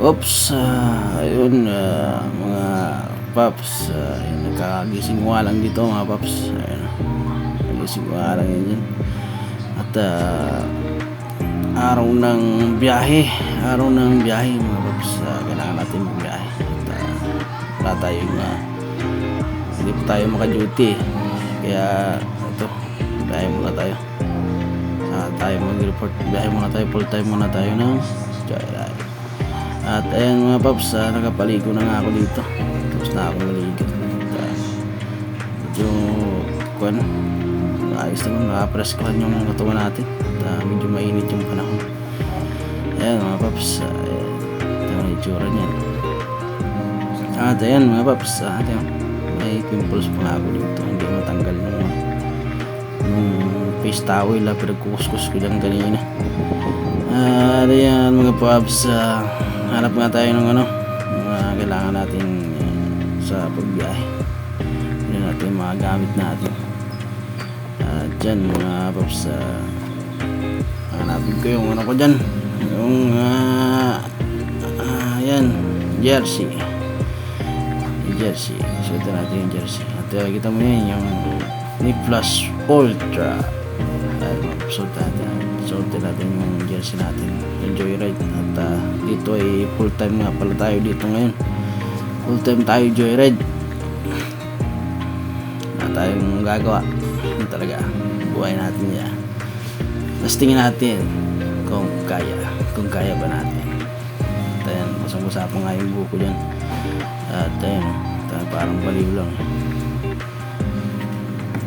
Oops, ayun, mga paps, ayun, nagkagising ko nga lang dito mga paps. Ayun, nagising ko nga lang yun dyan. At araw ng biyahe mga paps. Kailangan natin magbiyahe. At wala tayong hindi pa tayo maka-duty. Kaya ito, biyahe muna tayo. Tayo mag-report, biyahe muna tayo, full time muna tayo ng Joyride. At ayan mga paps, nakapaligo na nga ako dito. Tapos na ako maligo. Medyo ayos naman, nakapress ko yung katawan natin. At medyo mainit yung panahon. Ayan mga paps, ito ang itsura niyan. At ayan mga paps, may pimples pa nga ako dito. Hindi matanggal nung face towel na pinagkukuskus ko dyan kanina. At ayan mga paps, hanap nga tayo ng kailangan natin sa pagbiyahe. Yun natin mga gamit natin. At dyan mga paps, hanapin ko yung ko dyan, yung ayan, jersey. Suot natin yung jersey. At kita mo yun, yung Niplas Ultra. At suot natin yung jersey natin, yung Joyride. At dito ay full time nga pala tayo dito ngayon. Full time tayo Joyride. Wala tayong gagawa. Yun talaga, buhay natin yan. Tapos tingin natin kung kaya ba natin. At ayan, masang-masa pa nga yung buko dyan. At ayan, parang baliw lang.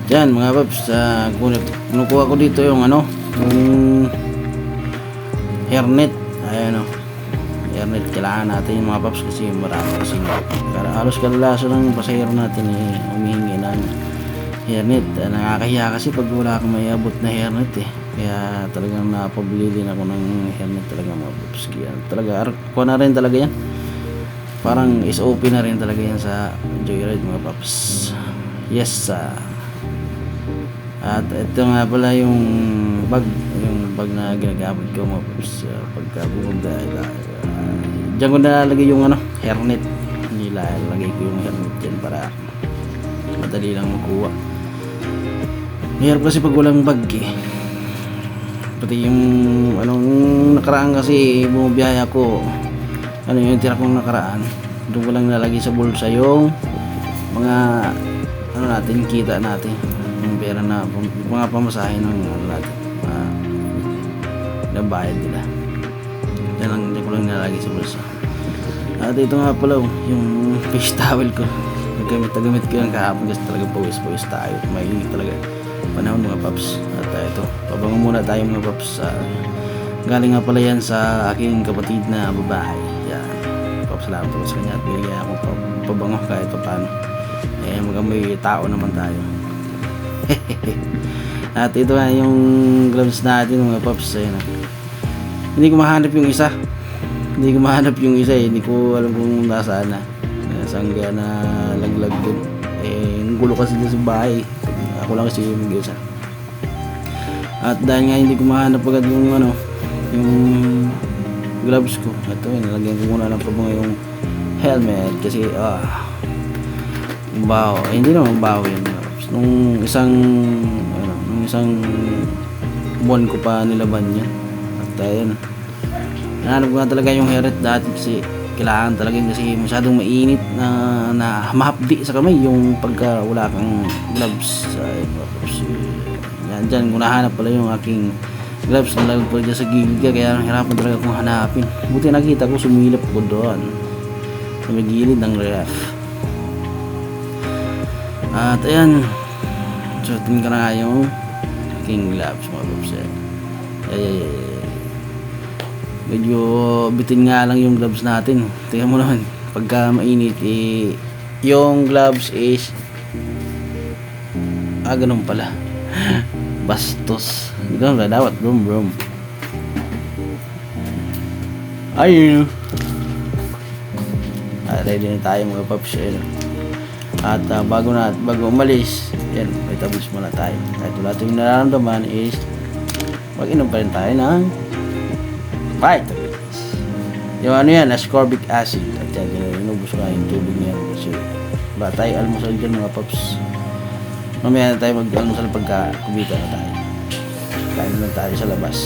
Dyan mga paps, kinukuha ko dito yung yung hairnet. Ayan hairnet, kailangan natin yung mga paps kasi marami kasi halos kalalaso ng pasahero natin humihingi ng hairnet. Nakakahiya kasi pag wala akong may abot na hairnet kaya talagang napabili din ako ng hairnet talaga mga paps. Kaya talaga, kuha na rin talaga yan, parang SOP na rin talaga yan sa Joyride mga paps. Yes. At ito nga pala yung bag na ginagamit ko mga paps pagka bumunda. Diyan ko nalalagay yung hairnet. Nilalagay ko yung hairnet dyan para madali lang makuha. Mahirap kasi pag walang bag pati yung nakaraan kasi bumabiyaya ako, yung tira kong nakaraan, doon ko lang nalagay sa bulsa yung mga natin, kita natin, yung pera na mga pamasahe ng natin, nabayad nila. Diyan ko lang nalagay sa bulsa. At ito nga pala yung face towel ko, nagamit ko yung kahapon kasi talaga pawis tayo, mainit talaga panahon mga paps. At ito, pabango muna tayo mga paps. Galing nga pala yan sa aking kapatid na babae. Yan, salamat ako sa kanya at binigyan ako pabango kahit pa paano. Magamoy tao naman tayo. At ito nga yung gloves natin mga paps. Hindi ko mahanap yung isa. Hindi ko alam kung nasaan na. Saan kaya na laglag dun. Ang gulo kasi dun sa bahay. Ako lang kasi yung mag-isa. At dahil nga hindi ko mahanap agad yung gloves ko, ito nalagyan ko muna ng pabango yung helmet kasi yung baho, hindi naman baho yun. Nung isang buwan ko pa nilaban yan. At ayun, nahanap ko nga talaga yung hairnet dati kasi kailangan talaga kasi masyadong mainit na mahapdi sa kamay yung pagka wala kang gloves. Dyan ko nahanap pala yung aking gloves na lagod ko dyan sa gilid, kaya hirapan talaga akong hanapin. Buti nakita ko, sumilap ko doon sa may gilid ng ref. At ayan, suotin ko na nga yung aking gloves mga paps. Medyo bitin nga lang yung gloves natin. Tingnan mo naman, pagka mainit yung gloves is ganun pala. Bastos. Ganun na dapat, brum. Ayun. Ready na tayo mga paps. At bago umalis, yan, may tabos muna tayo. Kahit wala tayong nararamdaman is mag-inom pa rin tayo ng vitamins. Yung ano yan, ascorbic acid. At yan, inubos ko na yung tubig niya. Kasi wala tayo almusal dyan mga paps. Mamaya na tayo mag-almusal pagka kumita na tayo. Kain na tayo sa labas.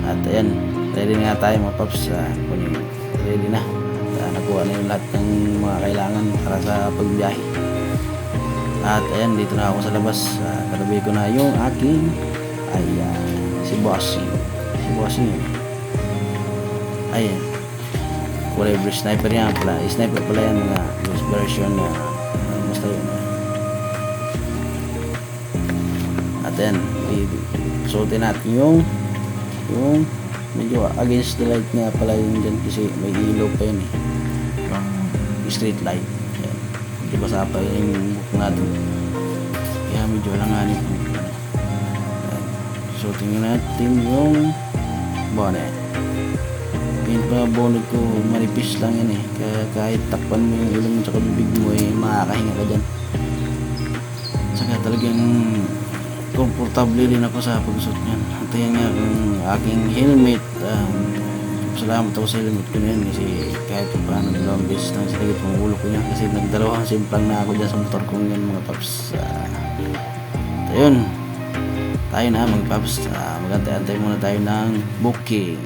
At ayan, ready na tayo mga paps. Ready na. Nakuha na yung lahat ng mga kailangan para sa pagbiyahe. At ayan, dito na ako sa labas. Katabi ko na yung aking si Bossing. Si Bossing yun. Ayan. Kulay blue sniper yan pala. Sniper pala yan, mga version na basta yun. At ayan, suotin natin yung medyo against the light nga pala yun dyan kasi may ilaw pa yun street light. Ayan. Medyo basa pa yung book natin kaya medyo alanganin. So tingnan natin yung bonnet. Yung pa bonnet ko manipis lang yan kaya kahit takpan mo yung ilong at bibig mo makakahinga ka dyan. Saka talagang komportable din ako sa pagsuot niyan. At yan nga yung aking helmet. Salamat ako sa helmet ko na yan kasi kahit paano dalawang beses nang sinagit ang ulo ko niya kasi nagdalawang simplang na ako dyan sa motor ko yan mga paps. Ayun, tayo na mga paps. Magantay-antay muna tayo ng booking.